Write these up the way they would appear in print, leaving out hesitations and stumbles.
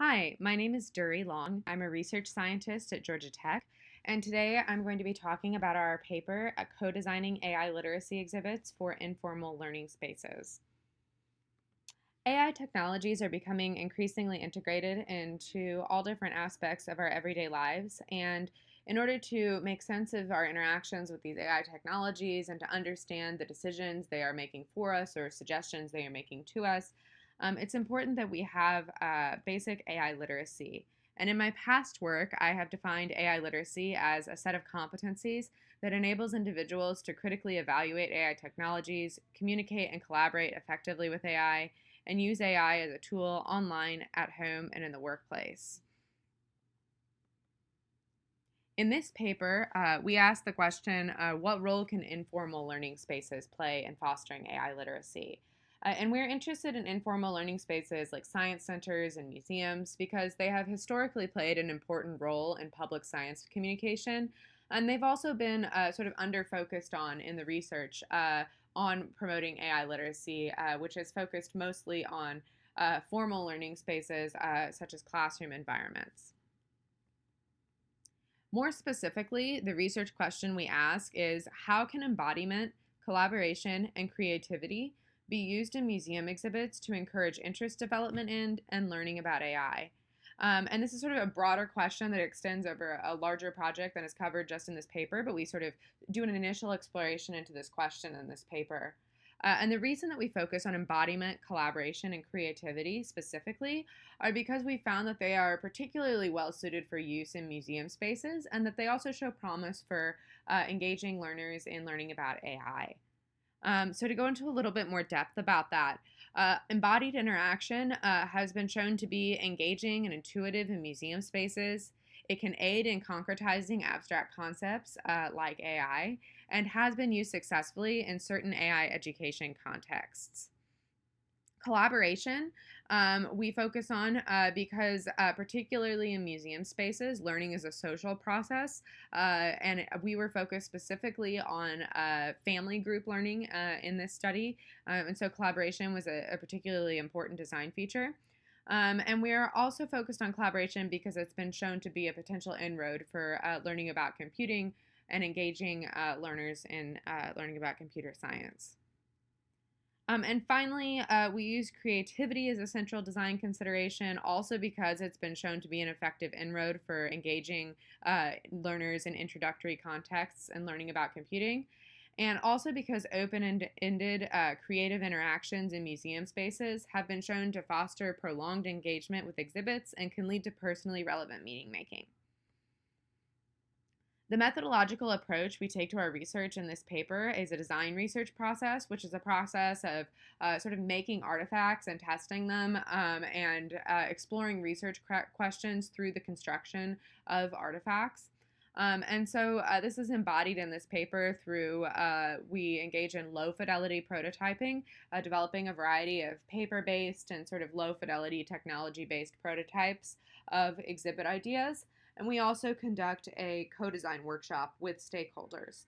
Hi, my name is Dury Long. I'm a research scientist at Georgia Tech, and today I'm going to be talking about our paper at Co-Designing AI Literacy Exhibits for Informal Learning Spaces. AI technologies are becoming increasingly integrated into all different aspects of our everyday lives, and in order to make sense of our interactions with these AI technologies and to understand the decisions they are making for us or suggestions they are making to us, it's important that we have basic AI literacy. And in my past work, I have defined AI literacy as a set of competencies that enables individuals to critically evaluate AI technologies, communicate and collaborate effectively with AI, and use AI as a tool online, at home, and in the workplace. In this paper, we asked the question, what role can informal learning spaces play in fostering AI literacy? And we're interested in informal learning spaces like science centers and museums because they have historically played an important role in public science communication. And they've also been sort of under-focused on in the research on promoting AI literacy, which is focused mostly on formal learning spaces such as classroom environments. More specifically, the research question we ask is, how can embodiment, collaboration, and creativity be used in museum exhibits to encourage interest development in and learning about AI? And this is sort of a broader question that extends over a larger project than is covered just in this paper, but we sort of do an initial exploration into this question in this paper. And the reason that we focus on embodiment, collaboration, and creativity specifically are because we found that they are particularly well suited for use in museum spaces and that they also show promise for engaging learners in learning about AI. So to go into a little bit more depth about that, embodied interaction has been shown to be engaging and intuitive in museum spaces. It can aid in concretizing abstract concepts like AI and has been used successfully in certain AI education contexts. Collaboration, we focus on because particularly in museum spaces, learning is a social process, and we were focused specifically on family group learning in this study, and so collaboration was a particularly important design feature. And we are also focused on collaboration because it's been shown to be a potential inroad for learning about computing and engaging learners in learning about computer science. And finally, we use creativity as a central design consideration, also because it's been shown to be an effective inroad for engaging learners in introductory contexts and learning about computing. And also because open-ended creative interactions in museum spaces have been shown to foster prolonged engagement with exhibits and can lead to personally relevant meaning making. The methodological approach we take to our research in this paper is a design research process, which is a process of sort of making artifacts and testing them and exploring research questions through the construction of artifacts. And so this is embodied in this paper through we engage in low fidelity prototyping, developing a variety of paper-based and sort of low fidelity technology-based prototypes of exhibit ideas. And we also conduct a co-design workshop with stakeholders.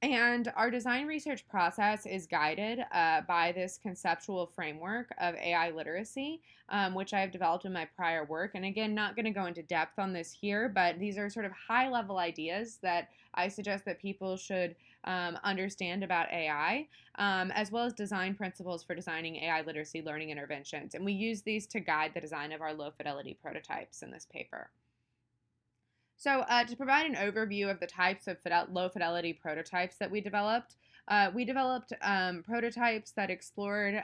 And our design research process is guided by this conceptual framework of AI literacy, which I've developed in my prior work. And again, not going to go into depth on this here, but these are sort of high level ideas that I suggest that people should understand about AI, as well as design principles for designing AI literacy learning interventions. And we use these to guide the design of our low fidelity prototypes in this paper. So to provide an overview of the types of low fidelity prototypes that we developed prototypes that explored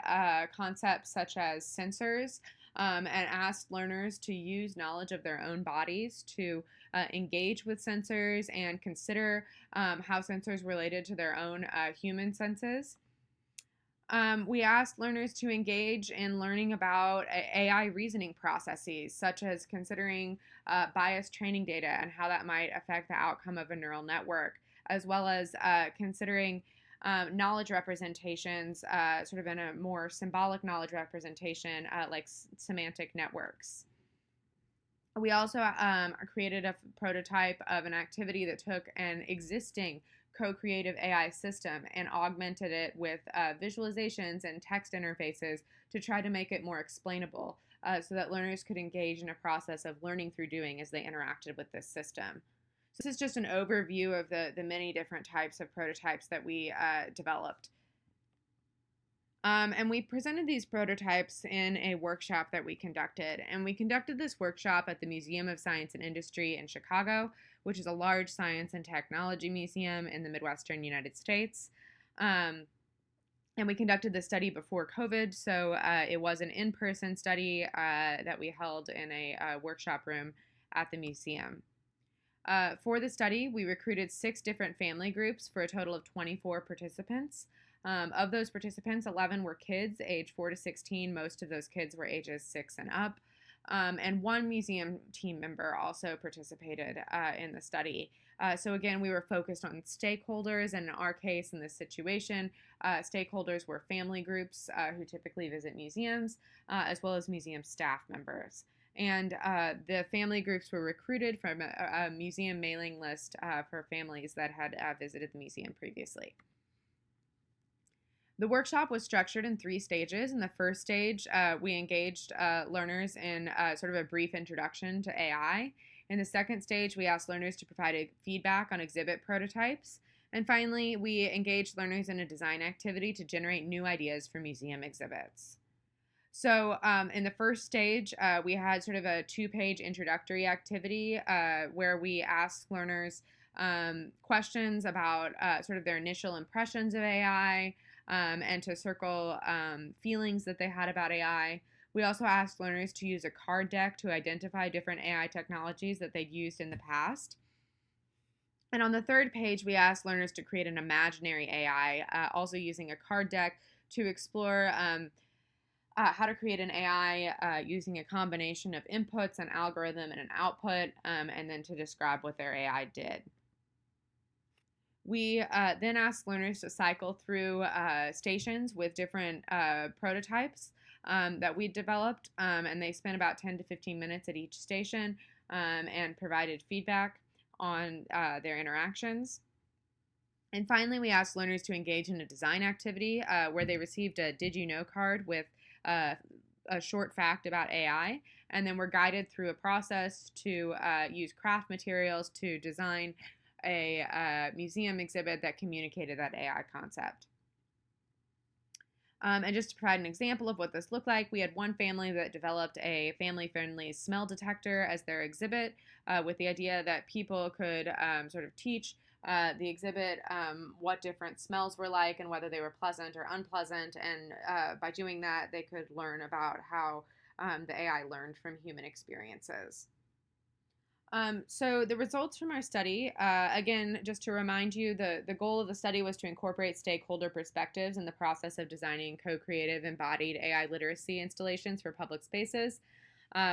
concepts such as sensors and asked learners to use knowledge of their own bodies to engage with sensors and consider how sensors related to their own human senses. We asked learners to engage in learning about AI reasoning processes, such as considering biased training data and how that might affect the outcome of a neural network, as well as considering knowledge representations, sort of in a more symbolic knowledge representation, like semantic networks. We also created a prototype of an activity that took an existing co-creative AI system and augmented it with visualizations and text interfaces to try to make it more explainable so that learners could engage in a process of learning through doing as they interacted with this system. So this is just an overview of the many different types of prototypes that we developed. And we presented these prototypes in a workshop that we conducted. And we conducted this workshop at the Museum of Science and Industry in Chicago, which is a large science and technology museum in the Midwestern United States. And we conducted the study before COVID, so it was an in-person study that we held in a workshop room at the museum. For the study, we recruited 6 different family groups for a total of 24 participants. Of those participants, 11 were kids aged 4 to 16. Most of those kids were ages 6 and up. And 1 museum team member also participated in the study. So again, we were focused on stakeholders, and in our case, in this situation, stakeholders were family groups who typically visit museums, as well as museum staff members. And the family groups were recruited from a museum mailing list for families that had visited the museum previously. The workshop was structured in 3 stages. In the first stage, we engaged learners in sort of a brief introduction to AI. In the second stage, we asked learners to provide feedback on exhibit prototypes. And finally, we engaged learners in a design activity to generate new ideas for museum exhibits. So in the first stage, we had sort of a 2-page introductory activity where we asked learners questions about sort of their initial impressions of AI, and to circle feelings that they had about AI. We also asked learners to use a card deck to identify different AI technologies that they'd used in the past. And on the third page, we asked learners to create an imaginary AI, also using a card deck to explore how to create an AI using a combination of inputs, an algorithm, and an output, and then to describe what their AI did. We then asked learners to cycle through stations with different prototypes that we developed, and they spent about 10 to 15 minutes at each station and provided feedback on their interactions. And finally, we asked learners to engage in a design activity where they received a Did You Know card with a short fact about AI, and then were guided through a process to use craft materials to design a museum exhibit that communicated that AI concept. And just to provide an example of what this looked like, we had one family that developed a family-friendly smell detector as their exhibit with the idea that people could sort of teach the exhibit what different smells were like and whether they were pleasant or unpleasant. And by doing that, they could learn about how the AI learned from human experiences. So the results from our study, again, just to remind you, the goal of the study was to incorporate stakeholder perspectives in the process of designing co-creative embodied AI literacy installations for public spaces.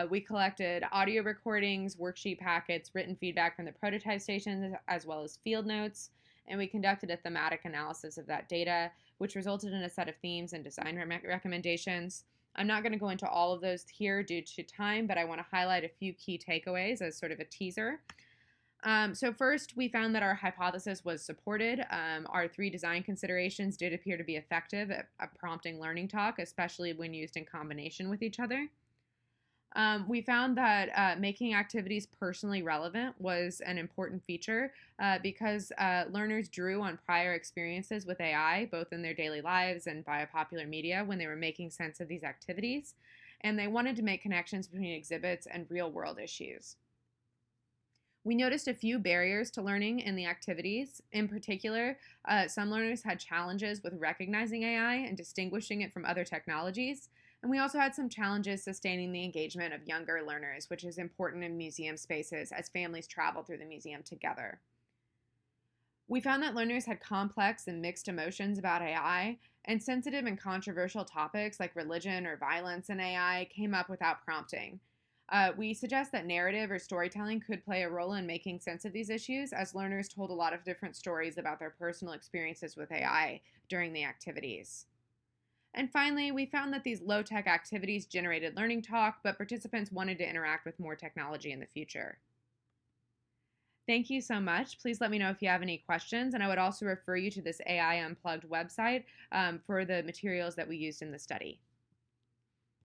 We collected audio recordings, worksheet packets, written feedback from the prototype stations, as well as field notes, and we conducted a thematic analysis of that data, which resulted in a set of themes and design recommendations. I'm not going to go into all of those here due to time, but I want to highlight a few key takeaways as sort of a teaser. So first, we found that our hypothesis was supported. Our 3 design considerations did appear to be effective at prompting learning talk, especially when used in combination with each other. We found that making activities personally relevant was an important feature because learners drew on prior experiences with AI, both in their daily lives and via popular media, when they were making sense of these activities. And they wanted to make connections between exhibits and real-world issues. We noticed a few barriers to learning in the activities. In particular, some learners had challenges with recognizing AI and distinguishing it from other technologies. And we also had some challenges sustaining the engagement of younger learners, which is important in museum spaces as families travel through the museum together. We found that learners had complex and mixed emotions about AI, and sensitive and controversial topics like religion or violence in AI came up without prompting. We suggest that narrative or storytelling could play a role in making sense of these issues, as learners told a lot of different stories about their personal experiences with AI during the activities. And finally, we found that these low-tech activities generated learning talk, but participants wanted to interact with more technology in the future. Thank you so much. Please let me know if you have any questions, and I would also refer you to this AI Unplugged website for the materials that we used in the study.